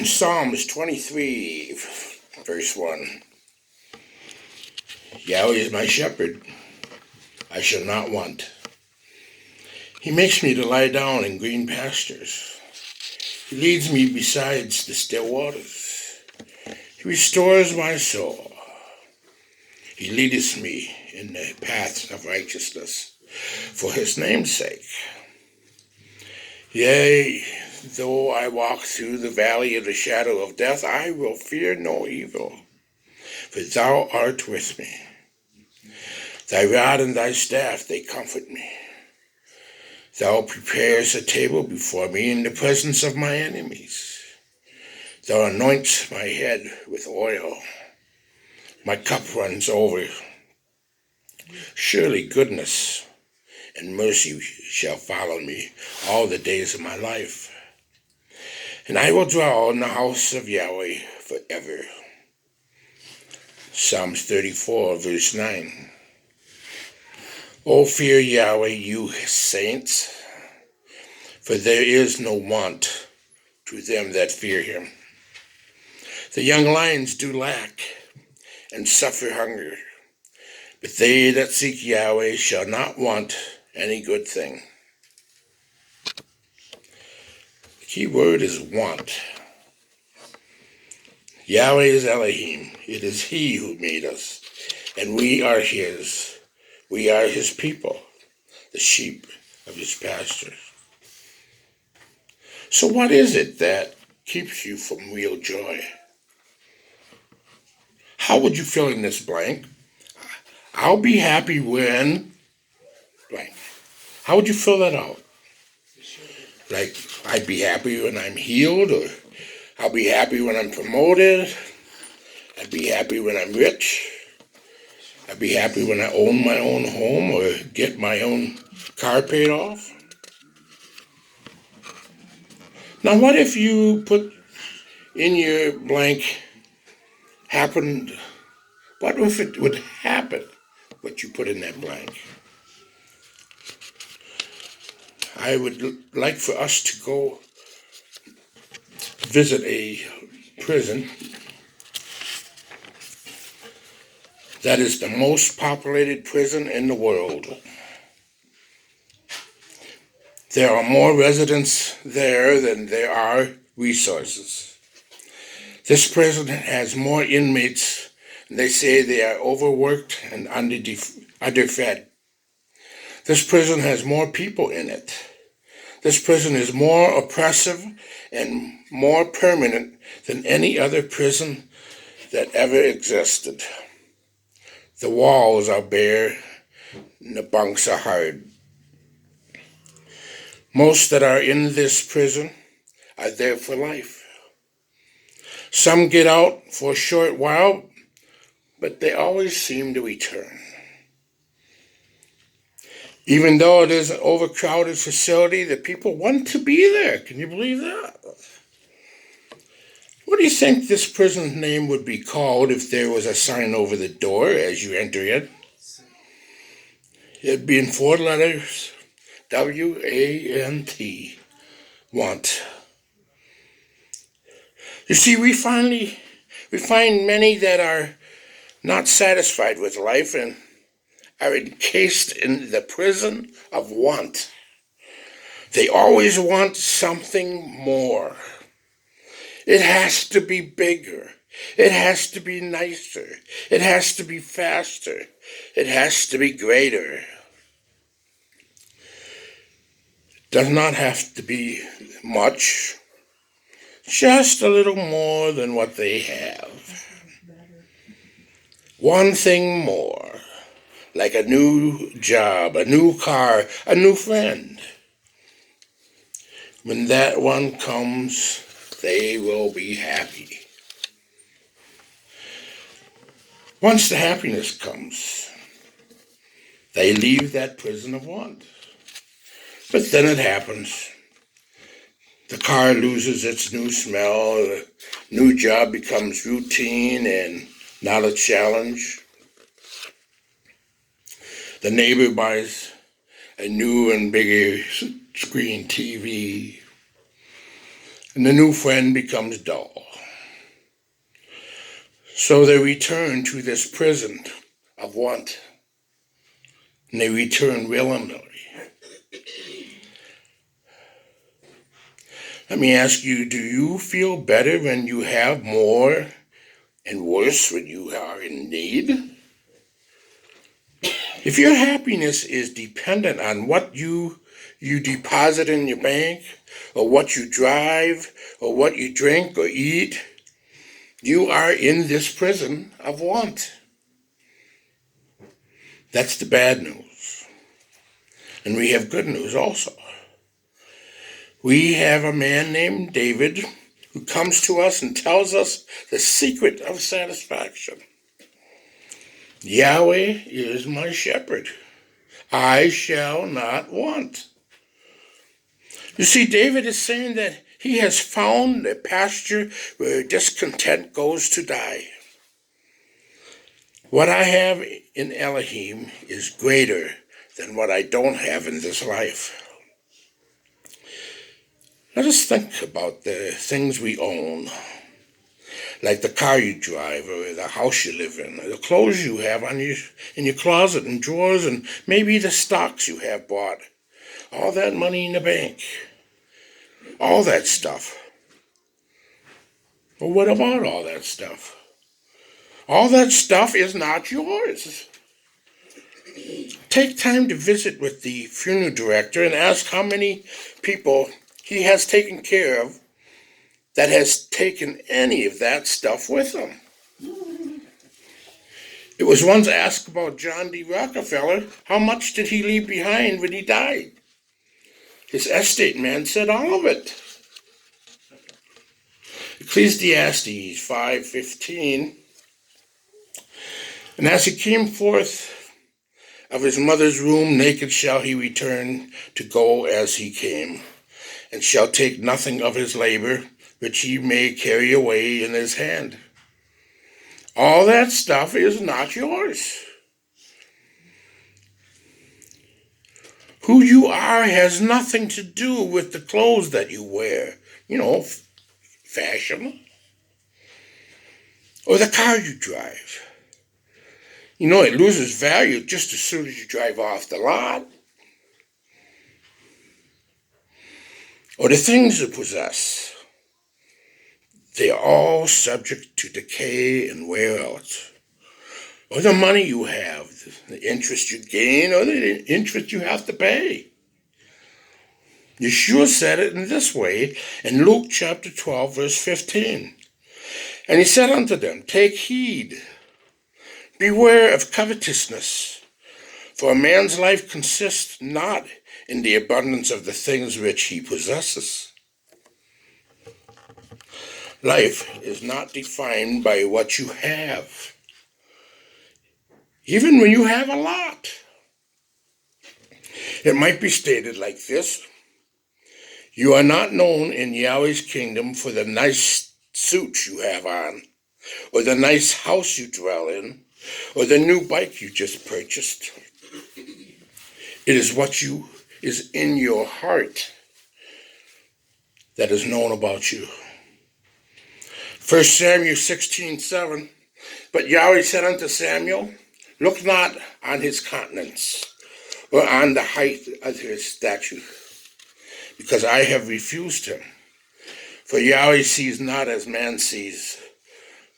Psalms 23, verse 1. Yahweh is my shepherd, I shall not want. He makes me to lie down in green pastures. He leads me beside the still waters. He restores my soul. He leadeth me in the paths of righteousness for his name's sake. Yea, though I walk through the valley of the shadow of death, I will fear no evil, for thou art with me. Thy rod and thy staff, they comfort me. Thou preparest a table before me in the presence of my enemies. Thou anointest my head with oil. My cup runs over. Surely goodness and mercy shall follow me all the days of my life. And I will dwell in the house of Yahweh forever. Psalms 34, verse 9. O fear Yahweh, you saints, for there is no want to them that fear him. The young lions do lack and suffer hunger, but they that seek Yahweh shall not want any good thing. The key word is want. Yahweh is Elohim. It is he who made us, and we are his. We are his people, the sheep of his pasture. So what is it that keeps you from real joy? How would you fill in this blank? I'll be happy when blank. How would you fill that out? Like, I'd be happy when I'm healed, or I'll be happy when I'm promoted. I'd be happy when I'm rich. I'd be happy when I own my own home or get my own car paid off. Now, what if you put in your blank happened? What if it would happen, what you put in that blank? I would like for us to go visit a prison that is the most populated prison in the world. There are more residents there than there are resources. This prison has more inmates, and they say they are overworked and underfed. This prison has more people in it. This prison is more oppressive and more permanent than any other prison that ever existed. The walls are bare and the bunks are hard. Most that are in this prison are there for life. Some get out for a short while, but they always seem to return. Even though it is an overcrowded facility, the people want to be there. Can you believe that? What do you think this prison's name would be called if there was a sign over the door as you enter it? It'd be in 4 letters, W-A-N-T, want. You see, we find many that are not satisfied with life and are encased in the prison of want. They always want something more. It has to be bigger. It has to be nicer. It has to be faster. It has to be greater. It does not have to be much, just a little more than what they have. One thing more, like a new job, a new car, a new friend. When that one comes, they will be happy. Once the happiness comes, they leave that prison of want. But then it happens. The car loses its new smell, the new job becomes routine and not a challenge. The neighbor buys a new and bigger screen TV. and the new friend becomes dull. So they return to this prison of want, and they return willingly. Let me ask you, do you feel better when you have more and worse when you are in need? If your happiness is dependent on what you deposit in your bank, or what you drive, or what you drink or eat, you are in this prison of want. That's the bad news. And we have good news also. We have a man named David who comes to us and tells us the secret of satisfaction. Yahweh is my shepherd. I shall not want. You see, David is saying that he has found a pasture where discontent goes to die. What I have in Elohim is greater than what I don't have in this life. Let us think about the things we own, like the car you drive, or the house you live in, or the clothes you have in your closet and drawers, and maybe the stocks you have bought, all that money in the bank, all that stuff. But what about all that stuff? All that stuff is not yours. Take time to visit with the funeral director and ask how many people he has taken care of that has taken any of that stuff with him. It was once asked about John D. Rockefeller, how much did he leave behind when he died? His estate man said all of it. Ecclesiastes 5:15. And as he came forth of his mother's womb, naked shall he return to go as he came, and shall take nothing of his labor, which he may carry away in his hand. All that stuff is not yours. Who you are has nothing to do with the clothes that you wear, fashion, or the car you drive. It loses value just as soon as you drive off the lot. Or the things you possess. They are all subject to decay and wear out. Or the money you have, the interest you gain, or the interest you have to pay. Yeshua said it in this way in Luke chapter 12, verse 15. And he said unto them, take heed, beware of covetousness, for a man's life consists not in the abundance of the things which he possesses. Life is not defined by what you have, even when you have a lot. It might be stated like this: you are not known in Yahweh's kingdom for the nice suits you have on, or the nice house you dwell in, or the new bike you just purchased. It is what is in your heart that is known about you. 1 Samuel 16:7. But Yahweh said unto Samuel, look not on his countenance, or on the height of his stature, because I have refused him. For Yahweh sees not as man sees.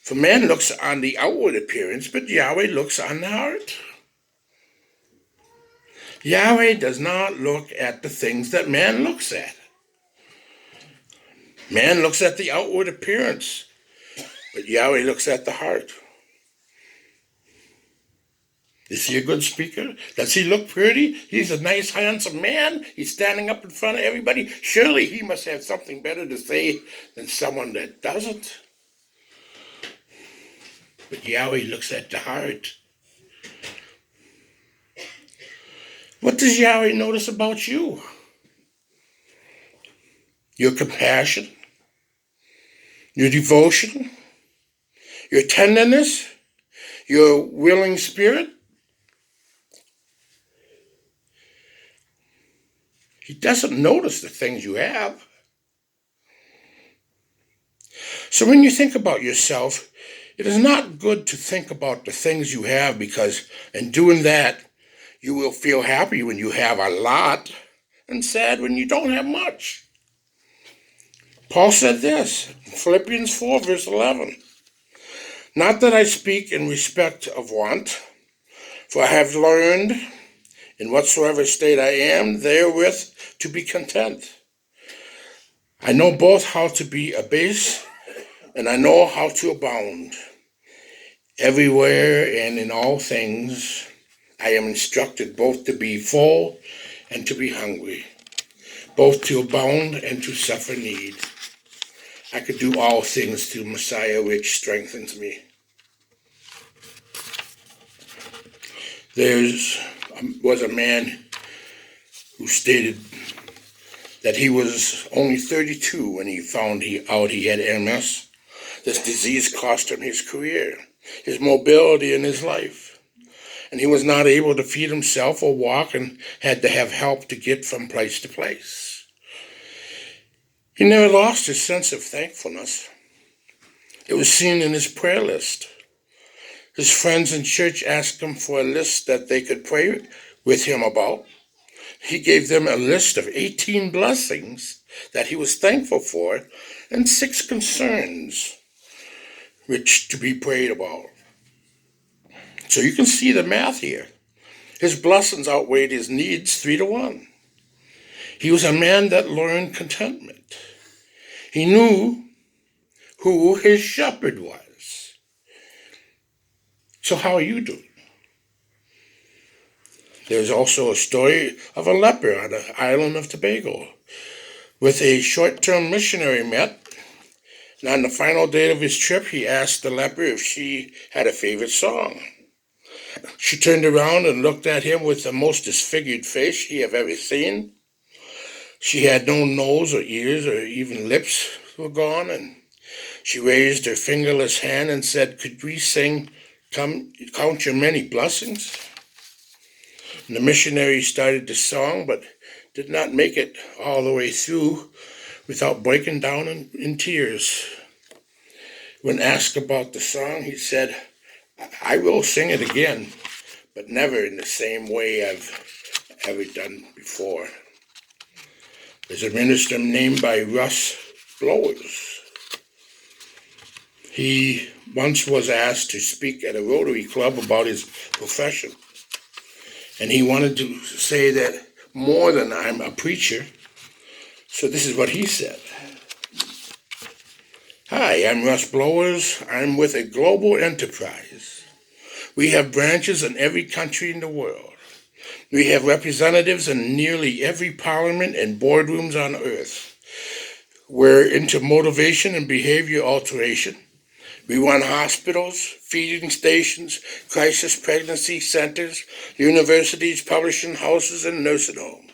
For man looks on the outward appearance, but Yahweh looks on the heart. Yahweh does not look at the things that man looks at. Man looks at the outward appearance, but Yahweh looks at the heart. Is he a good speaker? Does he look pretty? He's a nice, handsome man. He's standing up in front of everybody. Surely he must have something better to say than someone that doesn't. But Yahweh looks at the heart. What does Yahweh notice about you? Your compassion, your devotion, your tenderness, your willing spirit. He doesn't notice the things you have. So when you think about yourself, it is not good to think about the things you have, because in doing that, you will feel happy when you have a lot and sad when you don't have much. Paul said this in Philippians 4, verse 11. Not that I speak in respect of want, for I have learned in whatsoever state I am therewith to be content. I know both how to be abased and I know how to abound. Everywhere and in all things I am instructed both to be full and to be hungry, both to abound and to suffer need. I could do all things through Messiah which strengthens me. There was a man who stated that he was only 32 when he found out he had MS. This disease cost him his career, his mobility, and his life. And he was not able to feed himself or walk and had to have help to get from place to place. He never lost his sense of thankfulness. It was seen in his prayer list. His friends in church asked him for a list that they could pray with him about. He gave them a list of 18 blessings that he was thankful for and 6 concerns which to be prayed about. So you can see the math here. His blessings outweighed his needs 3-1. He was a man that learned contentment. He knew who his shepherd was. So how are you doing? There's also a story of a leper on the island of Tobago. With a short-term missionary met, and on the final day of his trip, he asked the leper if she had a favorite song. She turned around and looked at him with the most disfigured face he had ever seen. She had no nose or ears or even lips were gone, and she raised her fingerless hand and said, "Could we sing, Count Your Many Blessings?" And the missionary started the song, but did not make it all the way through without breaking down in tears. When asked about the song, he said, "I will sing it again, but never in the same way I've ever done before." There's a minister named by Russ Blowers. He once was asked to speak at a Rotary Club about his profession. And he wanted to say that more than I'm a preacher. So this is what he said. "Hi, I'm Russ Blowers. I'm with a global enterprise. We have branches in every country in the world. We have representatives in nearly every parliament and boardrooms on earth. We're into motivation and behavior alteration. We run hospitals, feeding stations, crisis pregnancy centers, universities, publishing houses, and nursing homes.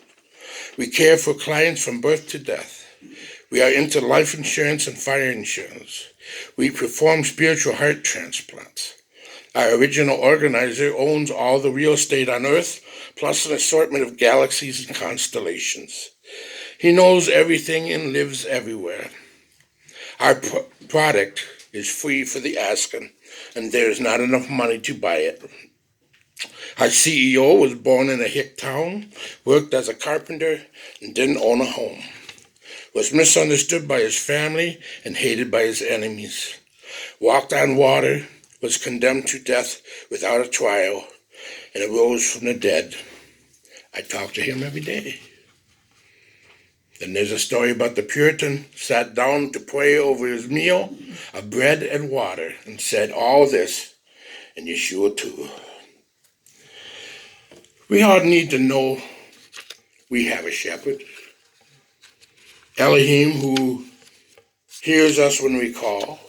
We care for clients from birth to death. We are into life insurance and fire insurance. We perform spiritual heart transplants. Our original organizer owns all the real estate on Earth, plus an assortment of galaxies and constellations. He knows everything and lives everywhere. Our product is free for the asking, and there's not enough money to buy it. Our CEO was born in a hick town, worked as a carpenter, and didn't own a home. Was misunderstood by his family and hated by his enemies. Walked on water, was condemned to death without a trial, and arose from the dead. I talk to him every day." Then there's a story about the Puritan sat down to pray over his meal of bread and water and said, "All this, and Yeshua too." We all need to know we have a shepherd. Elohim, who hears us when we call.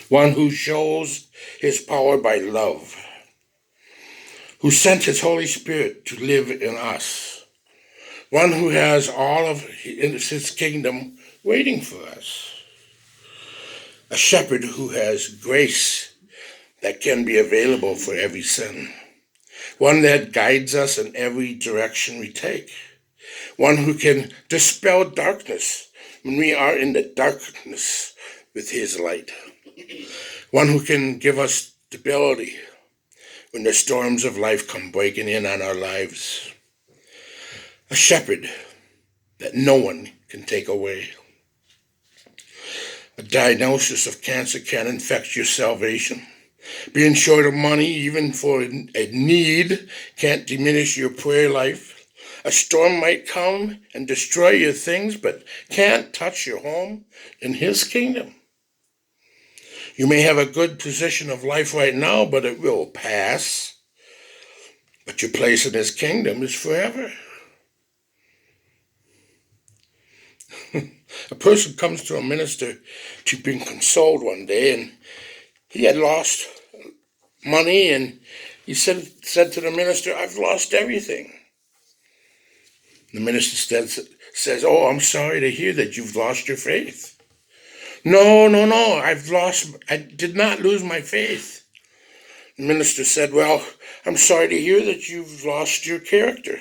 One who shows his power by love. Who sent his Holy Spirit to live in us. One who has all of his kingdom waiting for us. A shepherd who has grace that can be available for every sin. One that guides us in every direction we take. One who can dispel darkness, when we are in the darkness with his light. One who can give us stability when the storms of life come breaking in on our lives. A shepherd that no one can take away. A diagnosis of cancer can infect your salvation. Being short of money, even for a need, can't diminish your prayer life. A storm might come and destroy your things, but can't touch your home in his kingdom. You may have a good position of life right now, but it will pass. But your place in his kingdom is forever. A person comes to a minister to be consoled one day, and he had lost money, and he said to the minister, "I've lost everything." The minister says, "Oh, I'm sorry to hear that you've lost your faith." No, I did not lose my faith. The minister said, "Well, I'm sorry to hear that you've lost your character."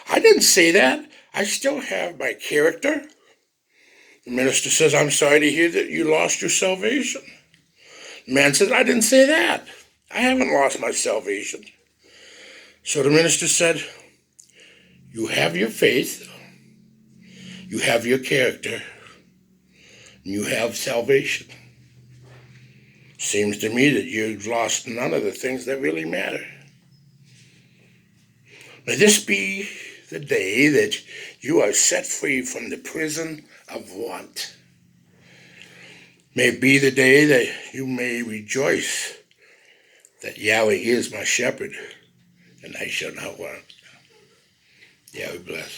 "I didn't say that. I still have my character." The minister says, "I'm sorry to hear that you lost your salvation." The man says, "I didn't say that. I haven't lost my salvation." So the minister said, "You have your faith, you have your character, and you have salvation. Seems to me that you've lost none of the things that really matter." May this be the day that you are set free from the prison of want. May it be the day that you may rejoice that Yahweh is my shepherd, and I shall not want. Yahweh bless.